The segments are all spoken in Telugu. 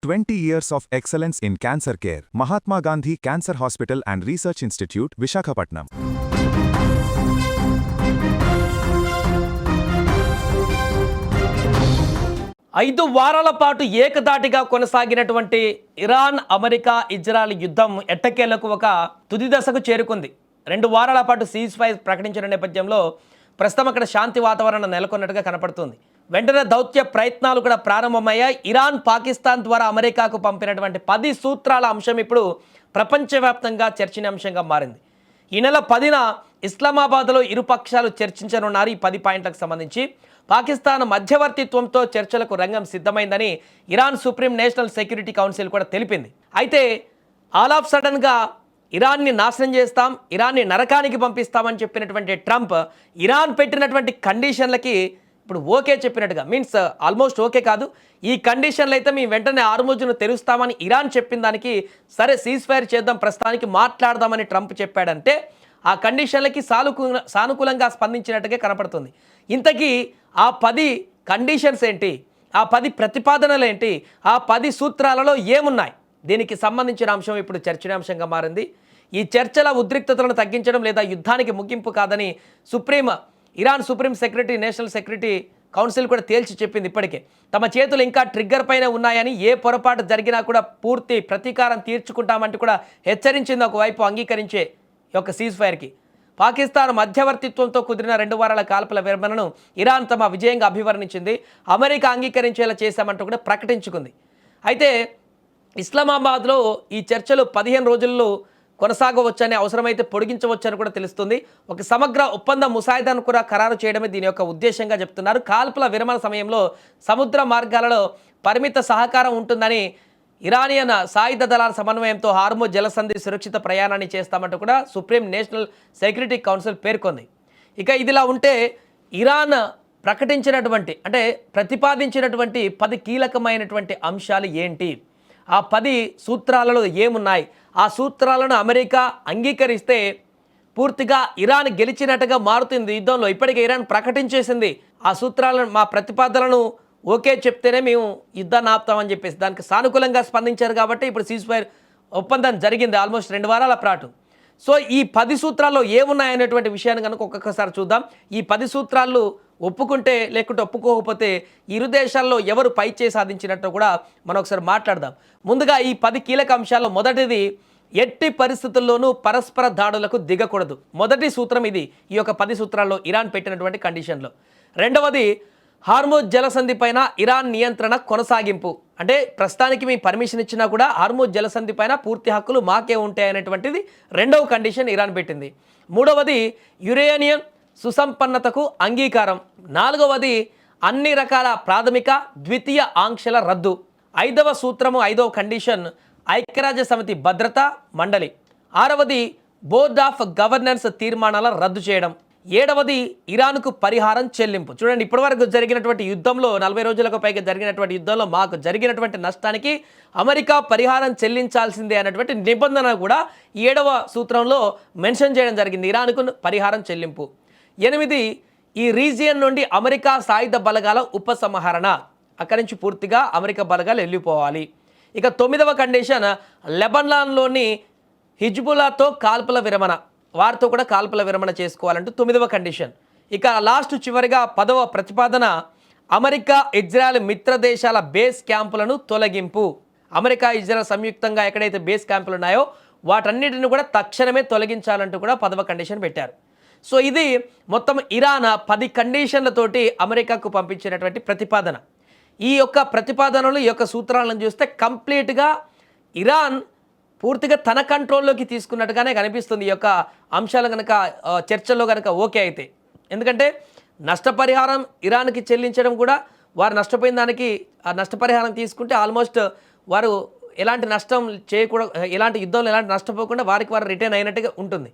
20 years of excellence in cancer care. Mahatma Gandhi Cancer Hospital and Research Institute, Visakhapatnam. 5 వారాల పాటు ఏకదాటిగా కొనసాగినటువంటి ఇరాన్ అమెరికా ఇజ్రాయెల్ యుద్ధం ఎట్టకేలకు ఒక తుది దశకు చేరుకుంది. 2 వారాల పాటు సీజ్ ఫైర్ ప్రకటించిన నేపథ్యంలో ప్రస్తుతం అక్కడ శాంతి వాతావరణం నెలకొన్నట్టుగా కనపడుతుంది. వెంటనే దౌత్య ప్రయత్నాలు కూడా ప్రారంభమయ్యాయి. ఇరాన్ పాకిస్తాన్ ద్వారా అమెరికాకు పంపినటువంటి 10 సూత్రాల అంశం ఇప్పుడు ప్రపంచవ్యాప్తంగా చర్చనీయాంశంగా మారింది. ఈ నెల 10న ఇస్లామాబాద్లో ఇరు పక్షాలు చర్చించనున్నారు. ఈ 10 పాయింట్లకు సంబంధించి పాకిస్తాన్ మధ్యవర్తిత్వంతో చర్చలకు రంగం సిద్ధమైందని Iran supreme national security council కూడా తెలిపింది. అయితే ఆల్ ఆఫ్ సడన్గా ఇరాన్ని నాశనం చేస్తాం, ఇరాన్ని నరకానికి పంపిస్తామని చెప్పినటువంటి ట్రంప్ ఇరాన్ పెట్టినటువంటి కండిషన్లకి ఇప్పుడు ఓకే చెప్పినట్టుగా, మీన్స్ ఆల్మోస్ట్ ఓకే కాదు, ఈ కండిషన్లు అయితే మేము వెంటనే హార్ముజ్ను తెరుస్తామని ఇరాన్ చెప్పిన దానికి సరే సీజ్ ఫైర్ చేద్దాం, ప్రస్తుతానికి మాట్లాడదామని ట్రంప్ చెప్పాడంటే ఆ కండిషన్లకి సానుకూలంగా స్పందించినట్టుగా కనపడుతుంది. ఇంతకీ ఆ 10 కండిషన్స్ ఏంటి, ఆ 10 ప్రతిపాదనలు ఏంటి, ఆ 10 సూత్రాలలో ఏమున్నాయి, దీనికి సంబంధించిన అంశం ఇప్పుడు చర్చనీయాంశంగా మారింది. ఈ చర్చల ఉద్రిక్తతలను తగ్గించడం లేదా యుద్ధానికి ముగింపు కాదని Iran supreme secretary national security council కూడా తేల్చి చెప్పింది. ఇప్పటికే తమ చేతులు ఇంకా ట్రిగ్గర్ పైన ఉన్నాయని, ఏ పొరపాటు జరిగినా కూడా పూర్తి ప్రతీకారం తీర్చుకుంటామంటూ కూడా హెచ్చరించింది. ఒకవైపు అంగీకరించే యొక్క సీజ్ ఫైర్కి పాకిస్తాన్ మధ్యవర్తిత్వంతో కుదిరిన 2 వారాల కాల్పుల విరమణను ఇరాన్ తమ విజయంగా అభివర్ణించింది. అమెరికా అంగీకరించేలా చేశామంటూ కూడా ప్రకటించుకుంది. అయితే ఇస్లామాబాద్లో ఈ చర్చలు 15 రోజుల్లో కొనసాగవచ్చని, అవసరమైతే పొడిగించవచ్చని కూడా తెలుస్తుంది. ఒక సమగ్ర ఒప్పంద ముసాయిదాను కూడా ఖరారు చేయడమే దీని యొక్క ఉద్దేశంగా చెప్తున్నారు. కాల్పుల విరమణ సమయంలో సముద్ర మార్గాలలో పరిమిత సహకారం ఉంటుందని, ఇరానియన్ సాయుధ దళాల సమన్వయంతో హార్ముజ్ జలసంధి సురక్షిత ప్రయాణాన్ని చేస్తామంటూ కూడా సుప్రీం నేషనల్ సెక్యూరిటీ కౌన్సిల్ పేర్కొంది. ఇక ఇదిలా ఉంటే ఇరాన్ ప్రకటించినటువంటి అంటే ప్రతిపాదించినటువంటి 10 కీలకమైనటువంటి అంశాలు ఏంటి, ఆ 10 సూత్రాలలో ఏమున్నాయి, ఆ సూత్రాలను అమెరికా అంగీకరిస్తే పూర్తిగా ఇరాన్ గెలిచినట్టుగా మారుతుంది యుద్ధంలో. ఇప్పటికే ఇరాన్ ప్రకటించేసింది ఆ సూత్రాలను, మా ప్రతిపాదనలను ఓకే చెప్తేనే మేము యుద్ధాన్ని ఆపుతామని చెప్పేసి దానికి సానుకూలంగా స్పందించారు. కాబట్టి ఇప్పుడు సీజ్ ఫైర్ ఒప్పందం జరిగింది ఆల్మోస్ట్ 2 వారాల పాటు. సో ఈ 10 సూత్రాల్లో ఏమున్నాయనేటువంటి విషయాన్ని కనుక ఒక్కొక్కసారి చూద్దాం. ఈ 10 సూత్రాలు ఒప్పుకుంటే లేకుంటే ఒప్పుకోకపోతే ఇరు దేశాల్లో ఎవరు పైచేయి సాధించినట్టు కూడా మనం ఒకసారి మాట్లాడదాం. ముందుగా ఈ 10 కీలక అంశాల్లో మొదటిది, ఎట్టి పరిస్థితుల్లోనూ పరస్పర దాడులకు దిగకూడదు. మొదటి సూత్రం ఇది, ఈ యొక్క 10 సూత్రాల్లో ఇరాన్ పెట్టినటువంటి కండిషన్లో. రెండవది, హార్ముజ్ జలసంధి పైన ఇరాన్ నియంత్రణ కొనసాగింపు. అంటే ప్రస్తుతానికి మీ పర్మిషన్ ఇచ్చినా కూడా హార్ముజ్ జలసంధి పైన పూర్తి హక్కులు మాకే ఉంటాయి అనేటువంటిది రెండవ కండిషన్ ఇరాన్ పెట్టింది. మూడవది, యురేనియం సుసంపన్నతకు అంగీకారం. నాలుగవది, అన్ని రకాల ప్రాథమిక ద్వితీయ ఆంక్షల రద్దు. 5వ సూత్రము 5వ కండిషన్, ఐక్యరాజ్య సమితి భద్రతా మండలి. 6వది, బోర్డ్ ఆఫ్ గవర్నెన్స్ తీర్మానాల రద్దు చేయడం. 7వది, ఇరాన్కు పరిహారం చెల్లింపు. చూడండి, ఇప్పటివరకు జరిగినటువంటి యుద్ధంలో 40 రోజులకు పైగా జరిగినటువంటి యుద్ధంలో మాకు జరిగినటువంటి నష్టానికి అమెరికా పరిహారం చెల్లించాల్సిందే అనేటువంటి నిబంధన కూడా 7వ సూత్రంలో మెన్షన్ చేయడం జరిగింది, ఇరాన్కు పరిహారం చెల్లింపు. 8, ఈ రీజియన్ నుండి అమెరికా సాయుధ బలగాల ఉపసంహరణ, అక్కడి నుంచి పూర్తిగా అమెరికా బలగాలు వెళ్ళిపోవాలి. ఇక 9వ కండిషన్, లెబనాన్లోని హిజ్బుల్లాతో కాల్పుల విరమణ, వారితో కూడా కాల్పుల విరమణ చేసుకోవాలంటూ 9వ కండిషన్. ఇక లాస్ట్ చివరిగా 10వ ప్రతిపాదన, అమెరికా ఇజ్రాయెల్ మిత్ర దేశాల బేస్ క్యాంపులను తొలగింపు. అమెరికా ఇజ్రాయెల్ సంయుక్తంగా ఎక్కడైతే బేస్ క్యాంపులు ఉన్నాయో వాటన్నిటిని కూడా తక్షణమే తొలగించాలంటూ కూడా 10వ కండిషన్ పెట్టారు. సో ఇది మొత్తం ఇరాన్ 10 కండిషన్లతోటి అమెరికాకు పంపించినటువంటి ప్రతిపాదన. ఈ యొక్క ప్రతిపాదనలు, ఈ యొక్క సూత్రాలను చూస్తే కంప్లీట్గా ఇరాన్ పూర్తిగా తన కంట్రోల్లోకి తీసుకున్నట్టుగానే కనిపిస్తుంది ఈ యొక్క అంశాలు కనుక చర్చల్లో కనుక ఓకే అయితే. ఎందుకంటే నష్టపరిహారం ఇరాన్కి చెల్లించడం కూడా, వారు నష్టపోయిన దానికి ఆ నష్టపరిహారం తీసుకుంటే ఆల్మోస్ట్ వారు ఎలాంటి నష్టం చేయకూడదు, ఎలాంటి యుద్ధంలో ఎలాంటి నష్టపోకుండా వారికి వారు రిటర్న్ అయినట్టుగా ఉంటుంది.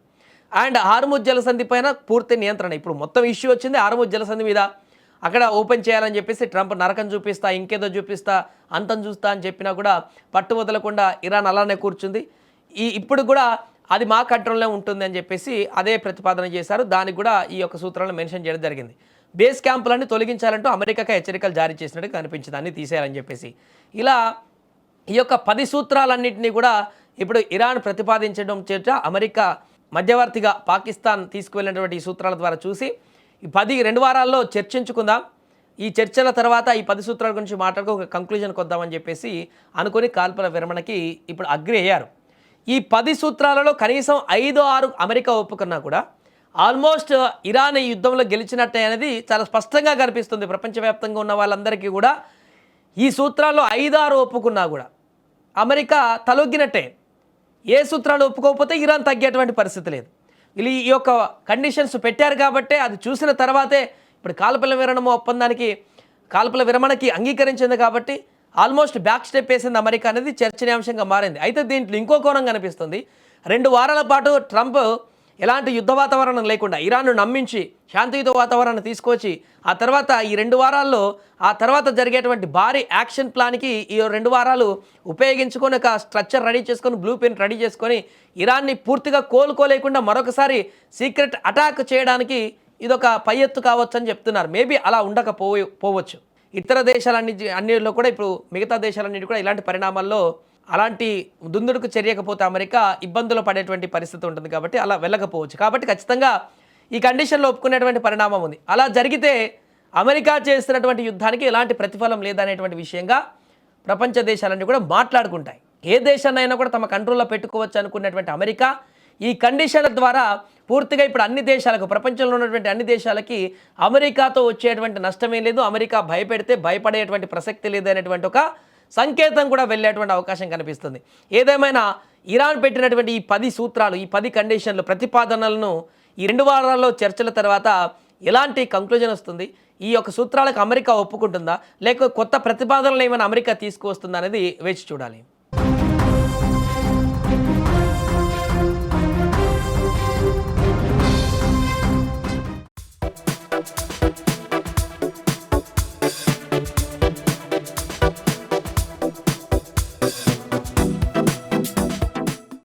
అండ్ హార్ముజ్ జలసంధి పైన పూర్తి నియంత్రణ. ఇప్పుడు మొత్తం ఇష్యూ వచ్చింది హార్ముజ్ జలసంధి మీద, అక్కడ ఓపెన్ చేయాలని చెప్పేసి ట్రంప్ నరకం చూపిస్తా, ఇంకేదో చూపిస్తా, అంతం చూస్తా అని చెప్పినా కూడా పట్టు వదలకుండా ఇరాన్ అలానే కూర్చుంది. ఇప్పుడు కూడా అది మా కంట్రోల్లో ఉంటుంది అని చెప్పేసి అదే ప్రతిపాదన చేశారు. దానికి కూడా ఈ యొక్క సూత్రాలను మెన్షన్ చేయడం జరిగింది. బేస్ క్యాంపులన్నీ తొలగించాలంటూ అమెరికాకి హెచ్చరికలు జారీ చేసినట్టు కనిపించింది, అన్ని తీసేయాలని చెప్పేసి. ఇలా ఈ యొక్క 10 సూత్రాలన్నింటినీ కూడా ఇప్పుడు ఇరాన్ ప్రతిపాదించడం చేత అమెరికా మధ్యవర్తిగా పాకిస్తాన్ తీసుకువెళ్ళినటువంటి ఈ సూత్రాల ద్వారా చూసి ఈ 2 వారాల్లో చర్చించుకుందాం, ఈ చర్చల తర్వాత ఈ 10 సూత్రాల గురించి మాట్లాడుకో ఒక కంక్లూజన్కి వద్దామని చెప్పేసి అనుకుని కాల్పుల విరమణకి ఇప్పుడు అగ్రి అయ్యారు. ఈ 10 సూత్రాలలో కనీసం 5-6 అమెరికా ఒప్పుకున్నా కూడా ఆల్మోస్ట్ ఇరాన్ ఈ యుద్ధంలో గెలిచినట్టే అనేది చాలా స్పష్టంగా కనిపిస్తుంది. ప్రపంచవ్యాప్తంగా ఉన్న వాళ్ళందరికీ కూడా ఈ సూత్రాల్లో 5-6 ఒప్పుకున్నా కూడా అమెరికా తలొగ్గినట్టే. ఏ సూత్రాలు ఒప్పుకోకపోతే ఇరాన్ తగ్గేటువంటి పరిస్థితి లేదు. వీళ్ళు ఈ యొక్క కండిషన్స్ పెట్టారు కాబట్టే అది చూసిన తర్వాతే ఇప్పుడు కాల్పుల విరమణకి అంగీకరించింది కాబట్టి ఆల్మోస్ట్ బ్యాక్ స్టెప్ వేసింది అమెరికా అనేది చర్చనీయాంశంగా మారింది. అయితే దీంట్లో ఇంకో కోణం కనిపిస్తుంది. 2 వారాల పాటు ట్రంప్ ఎలాంటి యుద్ధ వాతావరణం లేకుండా ఇరాన్ను నమ్మించి శాంతియుత వాతావరణాన్ని తీసుకొచ్చి ఆ తర్వాత ఈ 2 వారాల్లో ఆ తర్వాత జరిగేటువంటి భారీ యాక్షన్ ప్లాన్కి ఈ 2 వారాలు ఉపయోగించుకొని ఒక స్ట్రక్చర్ రెడీ చేసుకొని బ్లూ ప్రింట్ రెడీ చేసుకొని ఇరాన్ని పూర్తిగా కోలుకోలేకుండా మరొకసారి సీక్రెట్ అటాక్ చేయడానికి ఇదొక పై ఎత్తు కావచ్చు అని చెప్తున్నారు. మేబీ అలా ఉండకపోవచ్చు. ఇతర అన్నిలో కూడా ఇప్పుడు మిగతా దేశాలన్నిటి కూడా ఇలాంటి పరిణామాల్లో అలాంటి దుందుడుకు చర్యకపోతే అమెరికా ఇబ్బందులు పడేటువంటి పరిస్థితి ఉంటుంది కాబట్టి అలా వెళ్ళకపోవచ్చు. కాబట్టి ఖచ్చితంగా ఈ కండిషన్లో ఒప్పుకునేటువంటి పరిణామం ఉంది. అలా జరిగితే అమెరికా చేస్తున్నటువంటి యుద్ధానికి ఎలాంటి ప్రతిఫలం లేదనేటువంటి విషయంగా ప్రపంచ దేశాలన్నీ కూడా మాట్లాడుకుంటాయి. ఏ దేశాన్నైనా కూడా తమ కంట్రోల్లో పెట్టుకోవచ్చు అనుకున్నటువంటి అమెరికా ఈ కండిషన్ల ద్వారా పూర్తిగా ఇప్పుడు అన్ని దేశాలకు, ప్రపంచంలో ఉన్నటువంటి అన్ని దేశాలకి అమెరికాతో వచ్చేటువంటి నష్టమే లేదు, అమెరికా భయపెడితే భయపడేటువంటి ప్రసక్తి లేదు అనేటువంటి ఒక సంకేతం కూడా వెళ్ళేటువంటి అవకాశం కనిపిస్తుంది. ఏదేమైనా ఇరాన్ పెట్టినటువంటి ఈ 10 సూత్రాలు, ఈ 10 కండిషన్లు, ప్రతిపాదనలను ఈ 2 వారాల్లో చర్చల తర్వాత ఎలాంటి కంక్లూజన్ వస్తుంది, ఈ యొక్క సూత్రాలకు అమెరికా ఒప్పుకుంటుందా లేక కొత్త ప్రతిపాదనలు ఏమైనా అమెరికా తీసుకువస్తుందా అనేది వేచి చూడాలి.